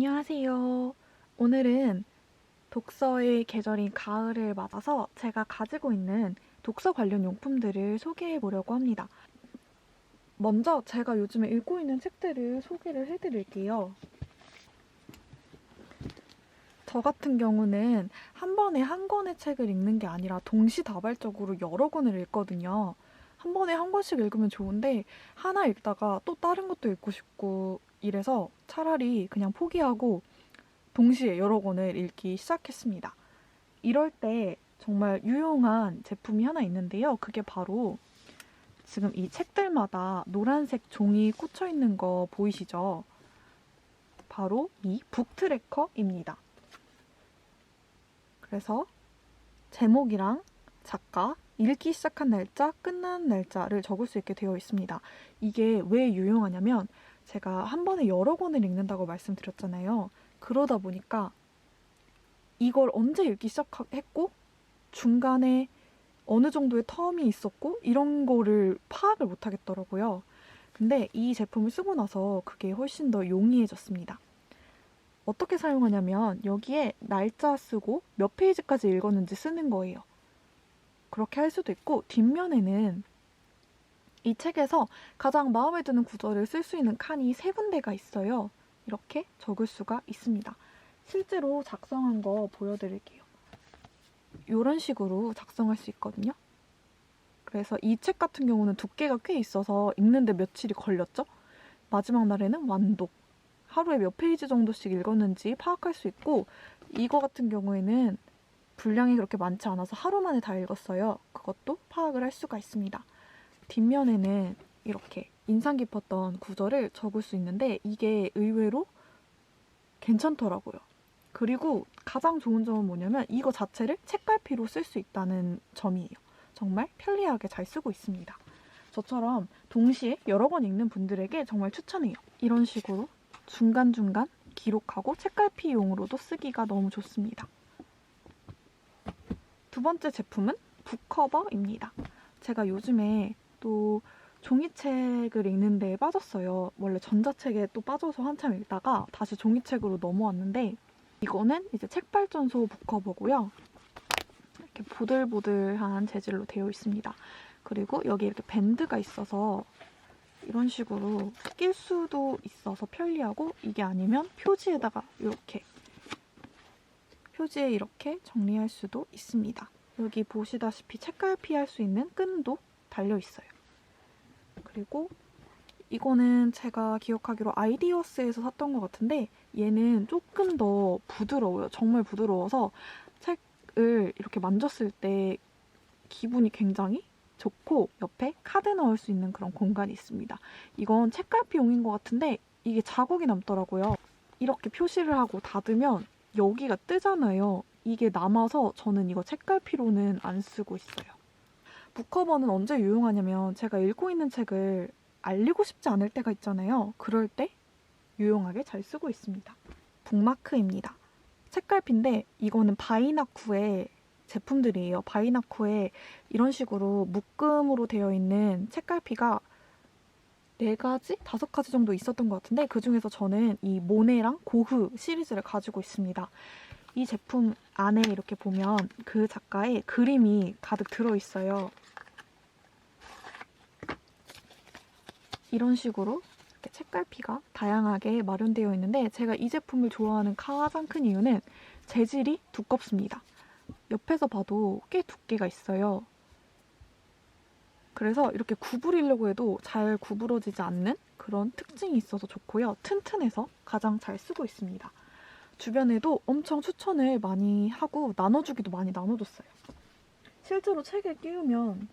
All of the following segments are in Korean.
안녕하세요. 오늘은 독서의 계절인 가을을 맞아서 제가 가지고 있는 독서 관련 용품들을 소개해 보려고 합니다. 먼저 제가 요즘에 읽고 있는 책들을 소개를 해드릴게요. 저 같은 경우는 한 번에 한 권의 책을 읽는 게 아니라 동시다발적으로 여러 권을 읽거든요. 한 번에 한 권씩 읽으면 좋은데 하나 읽다가 또 다른 것도 읽고 싶고 이래서 차라리 그냥 포기하고 동시에 여러 권을 읽기 시작했습니다. 이럴 때 정말 유용한 제품이 하나 있는데요. 그게 바로 지금 이 책들마다 노란색 종이 꽂혀 있는 거 보이시죠? 바로 이 북트래커입니다. 그래서 제목이랑 작가, 읽기 시작한 날짜, 끝난 날짜를 적을 수 있게 되어 있습니다. 이게 왜 유용하냐면 제가 한 번에 여러 권을 읽는다고 말씀드렸잖아요. 그러다 보니까 이걸 언제 읽기 시작했고 중간에 어느 정도의 텀이 있었고 이런 거를 파악을 못 하겠더라고요. 근데 이 제품을 쓰고 나서 그게 훨씬 더 용이해졌습니다. 어떻게 사용하냐면 여기에 날짜 쓰고 몇 페이지까지 읽었는지 쓰는 거예요. 그렇게 할 수도 있고 뒷면에는 이 책에서 가장 마음에 드는 구절을 쓸 수 있는 칸이 3군데가 있어요. 이렇게 적을 수가 있습니다. 실제로 작성한 거 보여드릴게요. 이런 식으로 작성할 수 있거든요. 그래서 이 책 같은 경우는 두께가 꽤 있어서 읽는데 며칠이 걸렸죠? 마지막 날에는 완독. 하루에 몇 페이지 정도씩 읽었는지 파악할 수 있고 이거 같은 경우에는 분량이 그렇게 많지 않아서 하루 만에 다 읽었어요. 그것도 파악을 할 수가 있습니다. 뒷면에는 이렇게 인상 깊었던 구절을 적을 수 있는데 이게 의외로 괜찮더라고요. 그리고 가장 좋은 점은 뭐냐면 이거 자체를 책갈피로 쓸 수 있다는 점이에요. 정말 편리하게 잘 쓰고 있습니다. 저처럼 동시에 여러 권 읽는 분들에게 정말 추천해요. 이런 식으로 중간중간 기록하고 책갈피용으로도 쓰기가 너무 좋습니다. 두 번째 제품은 북커버입니다. 제가 요즘에 또 종이책을 읽는 데 빠졌어요. 원래 전자책에 또 빠져서 한참 읽다가 다시 종이책으로 넘어왔는데 이거는 이제 책발전소 북커버고요. 이렇게 보들보들한 재질로 되어 있습니다. 그리고 여기 이렇게 밴드가 있어서 이런 식으로 낄 수도 있어서 편리하고 이게 아니면 표지에다가 이렇게 표지에 이렇게 정리할 수도 있습니다. 여기 보시다시피 책갈피 할 수 있는 끈도 달려 있어요. 그리고 이거는 제가 기억하기로 아이디어스에서 샀던 것 같은데 얘는 조금 더 부드러워요. 정말 부드러워서 책을 이렇게 만졌을 때 기분이 굉장히 좋고 옆에 카드 넣을 수 있는 그런 공간이 있습니다. 이건 책갈피용인 것 같은데 이게 자국이 남더라고요. 이렇게 표시를 하고 닫으면 여기가 뜨잖아요. 이게 남아서 저는 이거 책갈피로는 안 쓰고 있어요. 북커버는 언제 유용하냐면 제가 읽고 있는 책을 알리고 싶지 않을 때가 있잖아요. 그럴 때 유용하게 잘 쓰고 있습니다. 북마크입니다. 책갈피인데 이거는 바이나쿠의 제품들이에요. 바이나쿠에 이런 식으로 묶음으로 되어 있는 책갈피가 4가지? 5가지 정도 있었던 것 같은데 그중에서 저는 이 모네랑 고흐 시리즈를 가지고 있습니다. 이 제품 안에 이렇게 보면 그 작가의 그림이 가득 들어있어요. 이런 식으로 이렇게 책갈피가 다양하게 마련되어 있는데 제가 이 제품을 좋아하는 가장 큰 이유는 재질이 두껍습니다. 옆에서 봐도 꽤 두께가 있어요. 그래서 이렇게 구부리려고 해도 잘 구부러지지 않는 그런 특징이 있어서 좋고요. 튼튼해서 가장 잘 쓰고 있습니다. 주변에도 엄청 추천을 많이 하고 나눠주기도 많이 나눠줬어요. 실제로 책에 끼우면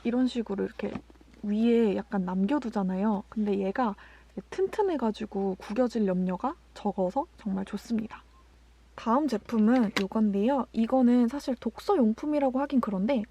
이런 식으로 이렇게 위에 약간 남겨두잖아요. 근데 얘가 튼튼해가지고 구겨질 염려가 적어서 정말 좋습니다. 다음 제품은 이건데요. 이거는 사실 독서용품이라고 하긴 그런데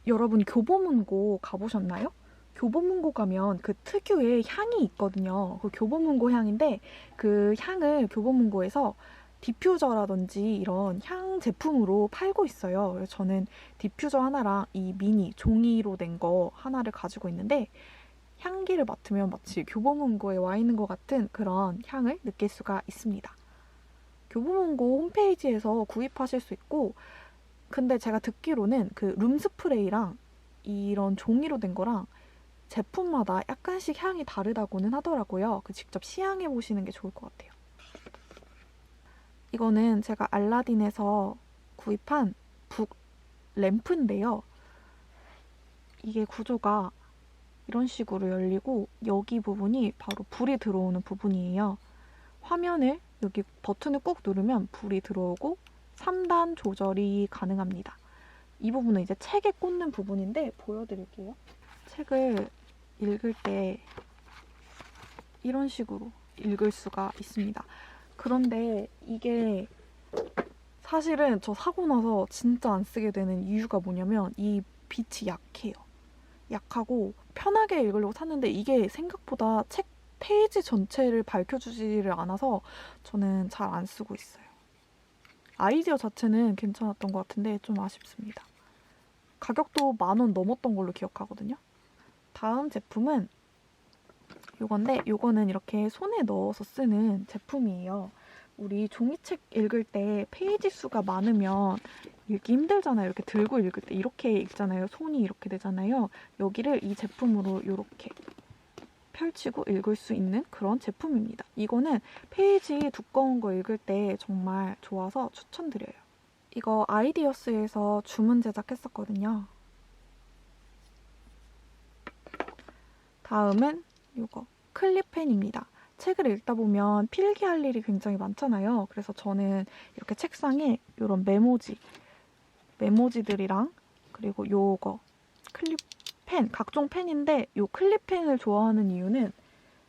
여러분 교보문고 가보셨나요? 교보문고 가면 그 특유의 향이 있거든요. 그 교보문고 향인데 그 향을 교보문고에서 디퓨저라든지 이런 향 제품으로 팔고 있어요. 그래서 저는 디퓨저 하나랑 이 미니 종이로 된 거 하나를 가지고 있는데 향기를 맡으면 마치 교보문고에 와 있는 것 같은 그런 향을 느낄 수가 있습니다. 교보문고 홈페이지에서 구입하실 수 있고, 근데 제가 듣기로는 그 룸스프레이랑 이런 종이로 된 거랑 제품마다 약간씩 향이 다르다고는 하더라고요. 직접 시향해 보시는 게 좋을 것 같아요. 이거는 제가 알라딘에서 구입한 북 램프인데요. 이게 구조가 이런 식으로 열리고 여기 부분이 바로 불이 들어오는 부분이에요. 화면을 여기 버튼을 꾹 누르면 불이 들어오고 3단 조절이 가능합니다. 이 부분은 이제 책에 꽂는 부분인데 보여드릴게요. 책을 읽을 때 이런 식으로 읽을 수가 있습니다. 그런데 이게 사실은 저 사고 나서 진짜 안 쓰게 되는 이유가 뭐냐면 이 빛이 약해요. 약하고 편하게 읽으려고 샀는데 이게 생각보다 책 페이지 전체를 밝혀주지를 않아서 저는 잘 안 쓰고 있어요. 아이디어 자체는 괜찮았던 것 같은데 좀 아쉽습니다. 가격도 10,000원 넘었던 걸로 기억하거든요. 다음 제품은 요건데 요거는 이렇게 손에 넣어서 쓰는 제품이에요. 우리 종이책 읽을 때 페이지 수가 많으면 읽기 힘들잖아요. 이렇게 들고 읽을 때 이렇게 읽잖아요. 손이 이렇게 되잖아요. 여기를 이 제품으로 이렇게 펼치고 읽을 수 있는 그런 제품입니다. 이거는 페이지 두꺼운 거 읽을 때 정말 좋아서 추천드려요. 이거 아이디어스에서 주문 제작했었거든요. 다음은 이거 클립펜입니다. 책을 읽다 보면 필기할 일이 굉장히 많잖아요. 그래서 저는 이렇게 책상에 이런 메모지들이랑 그리고 요거 클립펜, 각종 펜인데 요 클립펜을 좋아하는 이유는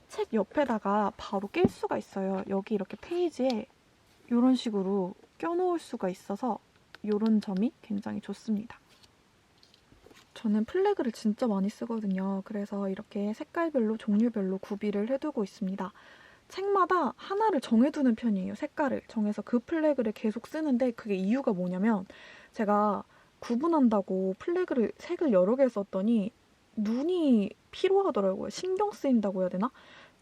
책 옆에다가 바로 낄 수가 있어요. 여기 이렇게 페이지에 이런 식으로 껴놓을 수가 있어서 이런 점이 굉장히 좋습니다. 저는 플래그를 진짜 많이 쓰거든요. 그래서 이렇게 색깔별로 종류별로 구비를 해두고 있습니다. 책마다 하나를 정해두는 편이에요. 색깔을 정해서 그 플래그를 계속 쓰는데 그게 이유가 뭐냐면 제가 구분한다고 플래그를 색을 여러 개 썼더니 눈이 피로하더라고요. 신경 쓰인다고 해야 되나?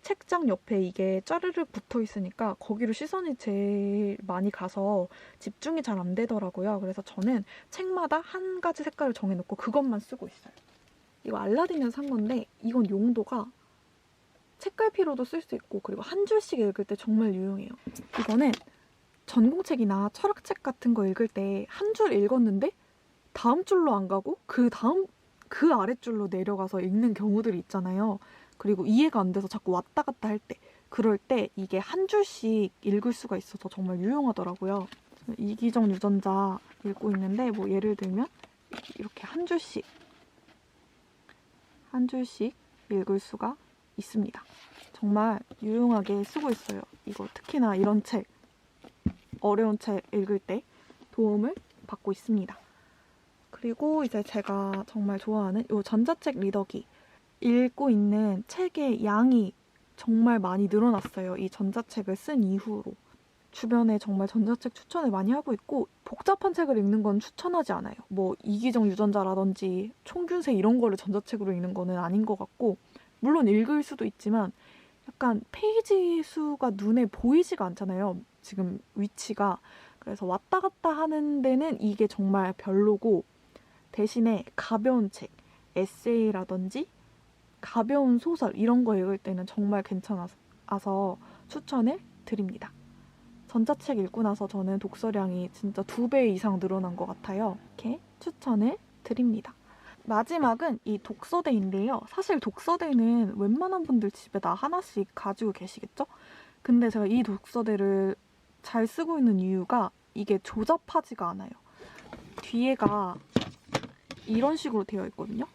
책장 옆에 이게 짜르륵 붙어 있으니까 거기로 시선이 제일 많이 가서 집중이 잘 안 되더라고요. 그래서 저는 책마다 한 가지 색깔을 정해놓고 그것만 쓰고 있어요. 이거 알라딘에서 산 건데 이건 용도가 책갈피로도 쓸 수 있고 그리고 한 줄씩 읽을 때 정말 유용해요. 이거는 전공책이나 철학책 같은 거 읽을 때 한 줄 읽었는데 다음 줄로 안 가고 그 아랫줄로 내려가서 읽는 경우들이 있잖아요. 그리고 이해가 안 돼서 자꾸 왔다 갔다 할 때 그럴 때 이게 한 줄씩 읽을 수가 있어서 정말 유용하더라고요. 이기적 유전자 읽고 있는데 뭐 예를 들면 이렇게 한 줄씩 읽을 수가 있습니다. 정말 유용하게 쓰고 있어요. 이거 특히나 이런 책, 어려운 책 읽을 때 도움을 받고 있습니다. 그리고 이제 제가 정말 좋아하는 이 전자책 리더기. 읽고 있는 책의 양이 정말 많이 늘어났어요. 이 전자책을 쓴 이후로. 주변에 정말 전자책 추천을 많이 하고 있고 복잡한 책을 읽는 건 추천하지 않아요. 뭐 이기적 유전자라든지 총균세 이런 거를 전자책으로 읽는 거는 아닌 것 같고 물론 읽을 수도 있지만 약간 페이지 수가 눈에 보이지가 않잖아요. 지금 위치가. 그래서 왔다 갔다 하는 데는 이게 정말 별로고 대신에 가벼운 책, 에세이라든지 가벼운 소설 이런 거 읽을 때는 정말 괜찮아서 추천을 드립니다. 전자책 읽고 나서 저는 독서량이 진짜 2배 이상 늘어난 것 같아요. 이렇게 추천을 드립니다. 마지막은 이 독서대인데요. 사실 독서대는 웬만한 분들 집에 다 하나씩 가지고 계시겠죠? 근데 제가 이 독서대를 잘 쓰고 있는 이유가 이게 조잡하지가 않아요. 뒤에가 이런 식으로 되어 있거든요.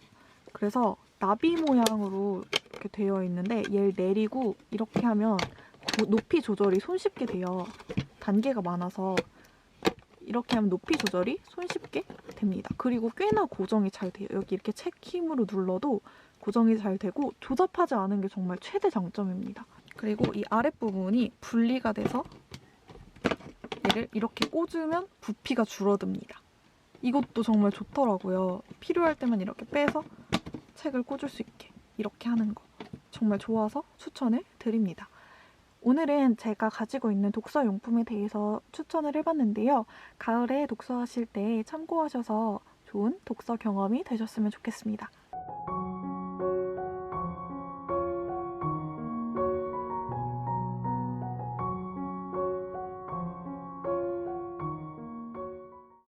그래서 나비 모양으로 이렇게 되어 있는데 얘를 내리고 이렇게 하면 높이 조절이 손쉽게 돼요. 단계가 많아서 이렇게 하면 높이 조절이 손쉽게 됩니다. 그리고 꽤나 고정이 잘 돼요. 여기 이렇게 책 힘으로 눌러도 고정이 잘 되고 조잡하지 않은 게 정말 최대 장점입니다. 그리고 이 아랫부분이 분리가 돼서 얘를 이렇게 꽂으면 부피가 줄어듭니다. 이것도 정말 좋더라고요. 필요할 때만 이렇게 빼서 책을 꽂을 수 있게. 이렇게 하는 거 정말 좋아서 추천을 드립니다. 오늘은 제가 가지고 있는 독서 용품에 대해서 추천을 해봤는데요. 가을에 독서하실 때 참고하셔서 좋은 독서 경험이 되셨으면 좋겠습니다.